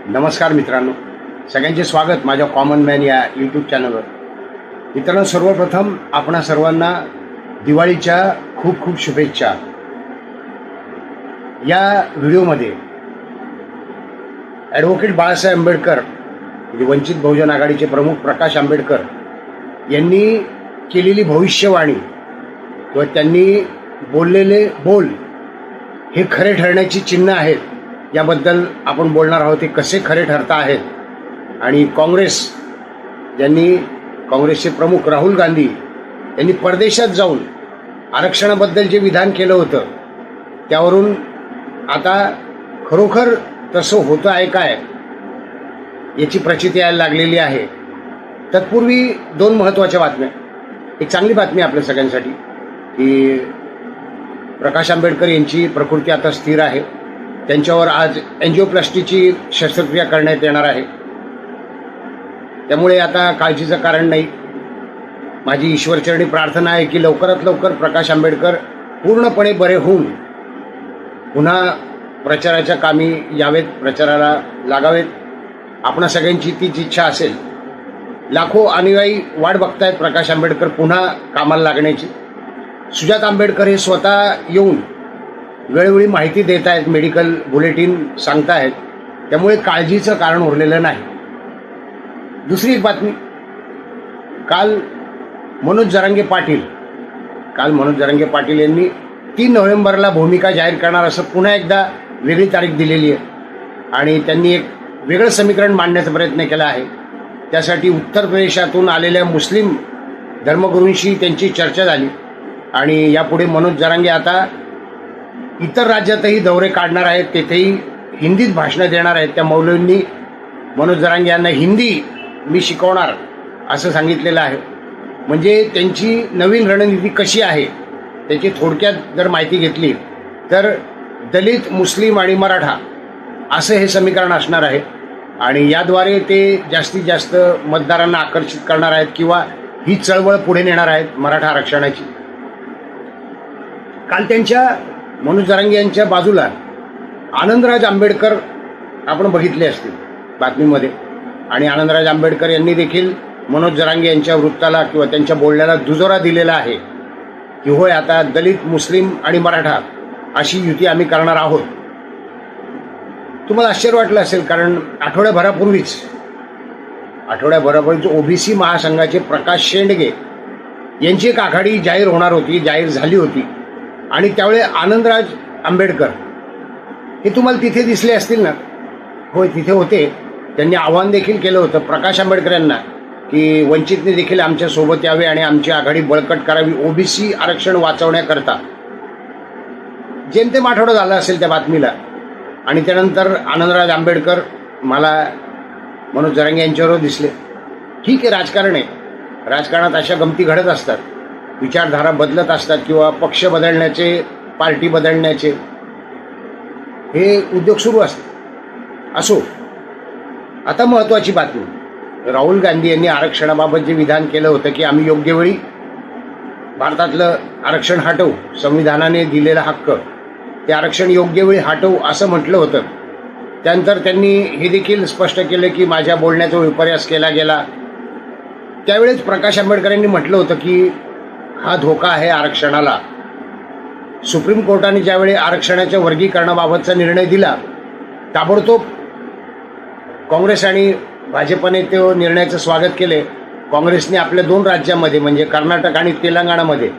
नमस्कार मित्रांनो, सगळ्यांचे स्वागत माझ्या कॉमन मॅन या यूट्यूब चॅनलवर. मित्रांनो, सर्वप्रथम आपणा सर्वांना दिवाळीच्या खूप खूप शुभेच्छा. या व्हिडिओमध्ये ॲडव्होकेट बाळासाहेब आंबेडकर म्हणजे वंचित बहुजन आघाडीचे प्रमुख प्रकाश आंबेडकर यांनी केलेली भविष्यवाणी किंवा त्यांनी बोललेले बोल हे खरे ठरण्याची चिन्ह आहेत याबद्दल आपण बोलणार आहोत. ते कसे खरे ठरता आहेत आणि काँग्रेसचे प्रमुख राहुल गांधी यांनी परदेशात जाऊन आरक्षणाबद्दल जे विधान केलं होतं त्यावरून आता खरोखर तसं होतं आहे काय याची प्रचिती यायला लागलेली आहे. तत्पूर्वी दोन महत्त्वाच्या बातम्या. एक चांगली बातमी आपल्या सगळ्यांसाठी की प्रकाश आंबेडकर यांची प्रकृती आता स्थिर आहे. त्यांच्यावर आज एन्जिओप्लास्टीची शस्त्रक्रिया करण्यात येणार आहे. त्यामुळे आता काळजीचं कारण नाही. माझी ईश्वरचरणी प्रार्थना आहे की लवकरात लवकर प्रकाश आंबेडकर पूर्णपणे बरे होऊन पुन्हा प्रचाराच्या कामी यावेत, प्रचाराला लागावेत. आपणा सगळ्यांची तीच इच्छा असेल. लाखो अनुयायी वाट बघतायत प्रकाश आंबेडकर पुन्हा कामाला लागण्याची. सुजात आंबेडकर हे स्वतः येऊन वेळोवेळी माहिती देत आहेत, मेडिकल बुलेटिन सांगतायत. त्यामुळे काळजीचं कारण उरलेलं नाही. दुसरी एक बातमी, काल मनोज जरांगे पाटील यांनी 3 नोव्हेंबरला भूमिका जाहीर करणार असं पुन्हा एकदा वेगळी तारीख दिलेली आहे आणि त्यांनी एक वेगळं समीकरण मांडण्याचा प्रयत्न केला आहे. त्यासाठी उत्तर प्रदेशातून आलेल्या मुस्लिम धर्मगुरूंशी त्यांची चर्चा झाली आणि यापुढे मनोज जरांगे आता इतर राज्यातही दौरे काढणार आहेत, तेथेही हिंदीत भाषणं देणार आहेत. त्या मौलवींनी मनोज जरांगे यांना हिंदी मी शिकवणार असं सांगितलेलं आहे. म्हणजे त्यांची नवीन रणनीती कशी आहे त्याची थोडक्यात जर माहिती घेतली तर दलित, मुस्लिम आणि मराठा असं हे समीकरण असणार आहे आणि याद्वारे ते जास्तीत जास्त मतदारांना आकर्षित करणार आहेत किंवा ही चळवळ पुढे नेणार आहेत मराठा आरक्षणाची. काल त्यांच्या मनोज जरांगे यांच्या बाजूला आनंदराज आंबेडकर आपण बघितले असतील बातमीमध्ये आणि आनंदराज आंबेडकर यांनी देखील मनोज जरांगे यांच्या वृत्ताला किंवा त्यांच्या बोलण्याला दुजोरा दिलेला आहे की होय, आता दलित, मुस्लिम आणि मराठा अशी युती आम्ही करणार आहोत. तुम्हाला आश्चर्य वाटलं असेल कारण आठवड्याभरापूर्वीच ओबीसी महासंघाचे प्रकाश शेंडगे यांची एक आघाडी जाहीर झाली होती आणि त्यावेळी आनंदराज आंबेडकर हे तुम्हाला तिथे दिसले असतील ना? होय, तिथे होते. त्यांनी आव्हान देखील केलं होतं प्रकाश आंबेडकर यांना की वंचितने देखील आमच्या सोबत यावे आणि आमची आघाडी बळकट करावी ओबीसी आरक्षण वाचवण्याकरता. जेमतेम आठवडा झाला असेल त्या बातमीला आणि त्यानंतर आनंदराज आंबेडकर मला मनोज जरांगे यांच्याबरोबर दिसले. ठीक आहे, राजकारण आहे. राजकारणात अशा गमती घडत असतात, विचारधारा बदलत असतात किंवा पक्ष बदलण्याचे, पार्टी बदलण्याचे हे उद्योग सुरू असतात. असो, आता महत्त्वाची बातमी, राहुल गांधी यांनी आरक्षणाबाबत जे विधान केलं होतं की आम्ही योग्य वेळी भारतातलं आरक्षण हटवू, संविधानाने दिलेला हक्क ते आरक्षण योग्य वेळी हटवू असं म्हटलं होतं. त्यानंतर त्यांनी हे देखील स्पष्ट केलं की माझ्या बोलण्याचा विपर्यास केला गेला. त्यावेळेस प्रकाश आंबेडकर यांनी म्हटलं होतं की हा धोका आहे आरक्षणाला. सुप्रीम कोर्टाने ज्यावेळी आरक्षणाच्या वर्गीकरणाबाबतचा निर्णय दिला ताबडतोब काँग्रेस आणि भाजपने तो निर्णयाचं स्वागत केले. काँग्रेसने आपल्या 2 राज्यांमध्ये म्हणजे कर्नाटक आणि तेलंगणामध्ये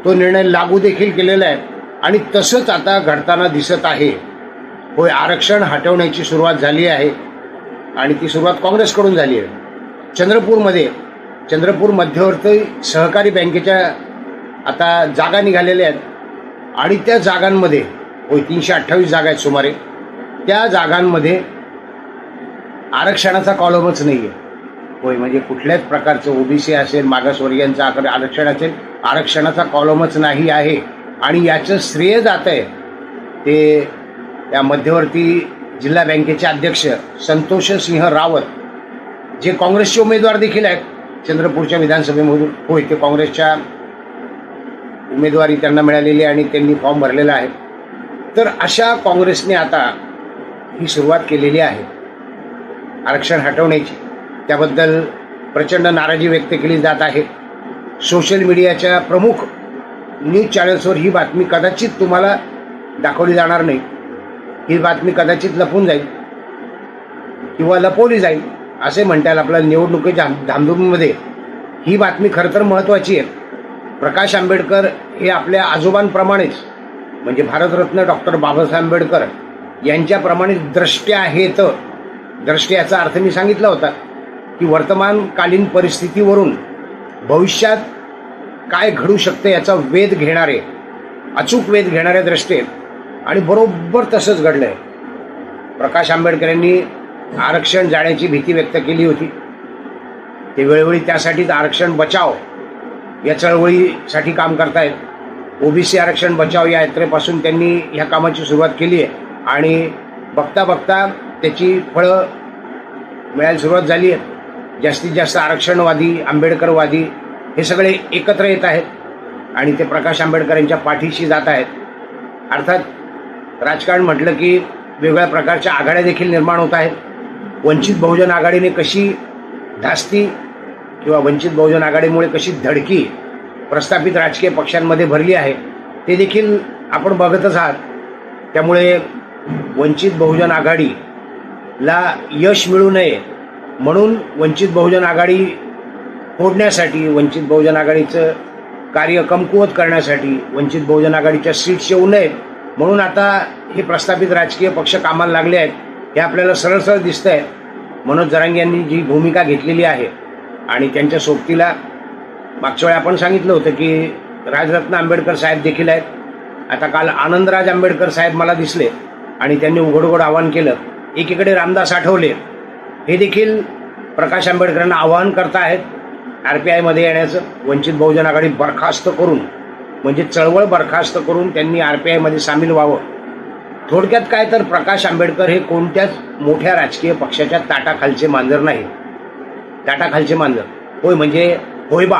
तो निर्णय लागू देखील केलेला आहे आणि तसंच आता घडताना दिसत आहे. होय, आरक्षण हटवण्याची सुरुवात झाली आहे आणि ती सुरुवात काँग्रेसकडून झाली आहे. चंद्रपूर मध्यवर्ती सहकारी बँकेच्या आता जागा निघालेल्या आहेत आणि त्या जागांमध्ये होय 328 जागा आहेत सुमारे. त्या जागांमध्ये आरक्षणाचा कॉलमच नाही आहे. होय, म्हणजे कुठल्याच प्रकारचं ओबीसी असेल, मागासवर्गीयांचं आरक्षण असेल, आरक्षणाचा कॉलमच नाही आहे आणि याचं श्रेय जात आहे ते या मध्यवर्ती जिल्हा बँकेचे अध्यक्ष संतोष सिंह रावत, जे काँग्रेसचे उमेदवार देखील आहेत चंद्रपूरच्या विधानसभेमधून. होय, ते काँग्रेसच्या उमेदवारी त्यांना मिळालेली आहे आणि त्यांनी फॉर्म भरलेला आहे. तर अशा काँग्रेसने आता ही सुरुवात केलेली आहे आरक्षण हटवण्याची, त्याबद्दल प्रचंड नाराजी व्यक्त केली जात आहे. सोशल मीडियाच्या प्रमुख न्यूज चॅनल्सवर ही बातमी कदाचित तुम्हाला दाखवली जाणार नाही. ही बातमी कदाचित लपून जाईल किंवा लपवली जाईल असे म्हणता येईल. आपल्या निवडणुकीच्या धामधुमीमध्ये ही बातमी खरं तर महत्त्वाची आहे. प्रकाश आंबेडकर हे आपल्या आजोबांप्रमाणेच म्हणजे भारतरत्न डॉक्टर बाबासाहेब आंबेडकर यांच्याप्रमाणेच द्रष्टे आहेत. द्रष्टे याचा अर्थ मी सांगितला होता की वर्तमानकालीन परिस्थितीवरून भविष्यात काय घडू शकते याचा वेध घेणारे, अचूक वेध घेणारे द्रष्टे. आणि बरोबर तसंच घडलं आहे. प्रकाश आंबेडकर यांनी आरक्षण जाण्याची भीती व्यक्त केली होती. ते वेळोवेळी त्यासाठीच आरक्षण बचाव या चळवळीसाठी काम करतायत. ओबीसी आरक्षण बचाव या यात्रेपासून त्यांनी ह्या कामाची सुरुवात केली आहे आणि बघता बघता त्याची फळं मिळायला सुरुवात झाली आहे. जास्तीत जास्त आरक्षणवादी, आंबेडकरवादी हे सगळे एकत्र येत आहेत आणि ते प्रकाश आंबेडकर यांच्या पाठीशी जात आहेत. अर्थात राजकारण म्हटलं की वेगवेगळ्या प्रकारच्या आघाड्या देखील निर्माण होत आहेत. वंचित बहुजन आघाडीने कशी धास्ती किंवा वंचित बहुजन आघाडीमुळे कशी धडकी प्रस्थापित राजकीय पक्षांमध्ये भरली आहे ते देखील आपण बघतच आहात. त्यामुळे वंचित बहुजन आघाडीला यश मिळू नये म्हणून वंचित बहुजन आघाडी फोडण्यासाठी, वंचित बहुजन आघाडीचं कार्य कमकुवत करण्यासाठी, वंचित बहुजन आघाडीच्या सीट्स येऊ नयेत म्हणून आता हे प्रस्थापित राजकीय पक्ष कामाला लागले आहेत. हे आपल्याला सरळ सरळ दिसतं आहे. मनोज जरांगे यांनी जी भूमिका घेतलेली आहे आणि त्यांच्या सोबतीला मागच्या वेळी आपण सांगितलं होतं की राजरत्न आंबेडकर साहेब देखील आहेत. आता काल आनंदराज आंबेडकर साहेब मला दिसले आणि त्यांनी उघड आवाहन केलं. एकीकडे रामदास आठवले हे देखील प्रकाश आंबेडकरांना आवाहन करतायत RPIमध्ये येण्याचं. वंचित बहुजन आघाडी बरखास्त करून म्हणजे चळवळ बरखास्त करून त्यांनी RPIमध्ये सामील व्हावं. थोडक्यात काय तर प्रकाश आंबेडकर हे कोणत्याच मोठ्या राजकीय पक्षाच्या ताटाखालचे मांजर नाही. ताटाखालचे मांजर होय म्हणजे होय बा.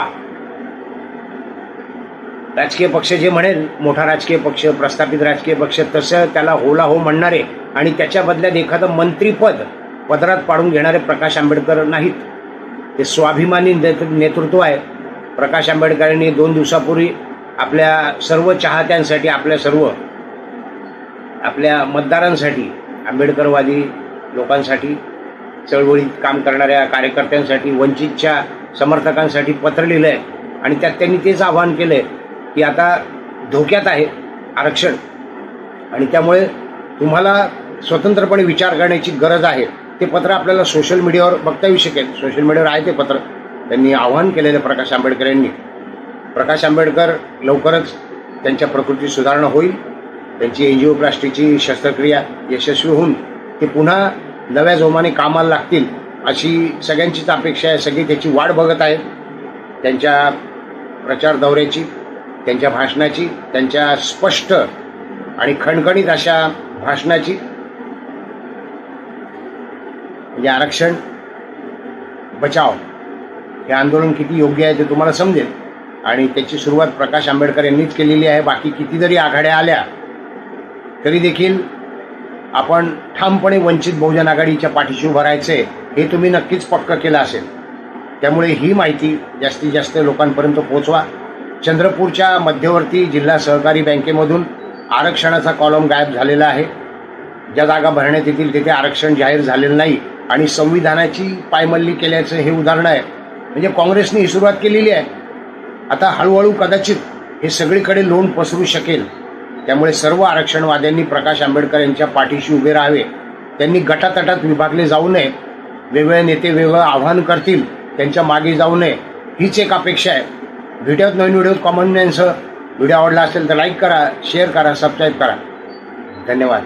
राजकीय पक्ष जे म्हणेल, मोठा राजकीय पक्ष, प्रस्थापित राजकीय पक्ष, तसं त्याला होला हो म्हणणारे आणि त्याच्या बदल्यात एखादं मंत्रीपद पदरात पाडून घेणारे प्रकाश आंबेडकर नाहीत. ते स्वाभिमानी नेतृत्व आहे. प्रकाश आंबेडकरांनी 2 दिवसापूर्वी आपल्या सर्व चाहत्यांसाठी, आपल्या मतदारांसाठी, आंबेडकरवादी लोकांसाठी, चळवळीत काम करणाऱ्या कार्यकर्त्यांसाठी, वंचितच्या समर्थकांसाठी पत्र लिहिलं आहे आणि त्यात त्यांनी तेच आवाहन केलं आहे की आता धोक्यात आहे आरक्षण आणि त्यामुळे तुम्हाला स्वतंत्रपणे विचार करण्याची गरज आहे. ते पत्र आपल्याला सोशल मीडियावर बघता येऊ शकेल. सोशल मीडियावर आहे ते पत्र. त्यांनी आवाहन केलेलं प्रकाश आंबेडकर यांनी. प्रकाश आंबेडकर लवकरच त्यांच्या प्रकृती सुधारणा होईल. त्यांची एंजिओप्लास्टीची शस्त्रक्रिया यशस्वी होऊन ते पुन्हा नव्या जोमाने कामाला लागतील अशी सगळ्यांचीच अपेक्षा आहे. सगळी त्याची वाट बघत आहेत. त्यांच्या प्रचार दौऱ्याची, त्यांच्या भाषणाची, त्यांच्या स्पष्ट आणि खणखणीत अशा भाषणाची. म्हणजे आरक्षण बचाव हे आंदोलन किती योग्य आहे ते तुम्हाला समजेल आणि त्याची सुरुवात प्रकाश आंबेडकर यांनीच केलेली आहे. बाकी किती जरी आघाड्या आल्या तरी देखील आपण ठामपणे वंचित बहुजन आघाडीच्या पाठीशी उभं राहायचं आहे हे तुम्ही नक्कीच पक्क केलं असेल. त्यामुळे ही माहिती जास्तीत जास्त लोकांपर्यंत पोहोचवा. चंद्रपूरच्या मध्यवर्ती जिल्हा सहकारी बँकेमधून आरक्षणाचा कॉलम गायब झालेला आहे. ज्या जागा भरण्यात येतील तिथे आरक्षण जाहीर झालेलं नाही आणि संविधानाची पायमल्ली केल्याचं हे उदाहरण आहे. म्हणजे काँग्रेसने ही सुरुवात केलेली आहे. आता हळूहळू कदाचित हे सगळीकडे लोण पसरू शकेल. त्यामुळे सर्व आरक्षणवाद्यांनी प्रकाश आंबेडकर यांच्या पाठीशी उभे राहावे. त्यांनी गटातटात विभागले जाऊ नये. वेगवेगळे नेते वेगळं आव्हान करतील, त्यांच्या मागे जाऊ नये हीच एक अपेक्षा आहे. व्हिडिओत नवीन व्हिडिओ कॉमेंट्ससह. व्हिडिओ आवडला असेल तर लाईक करा, शेअर करा, सबस्क्राईब करा. धन्यवाद.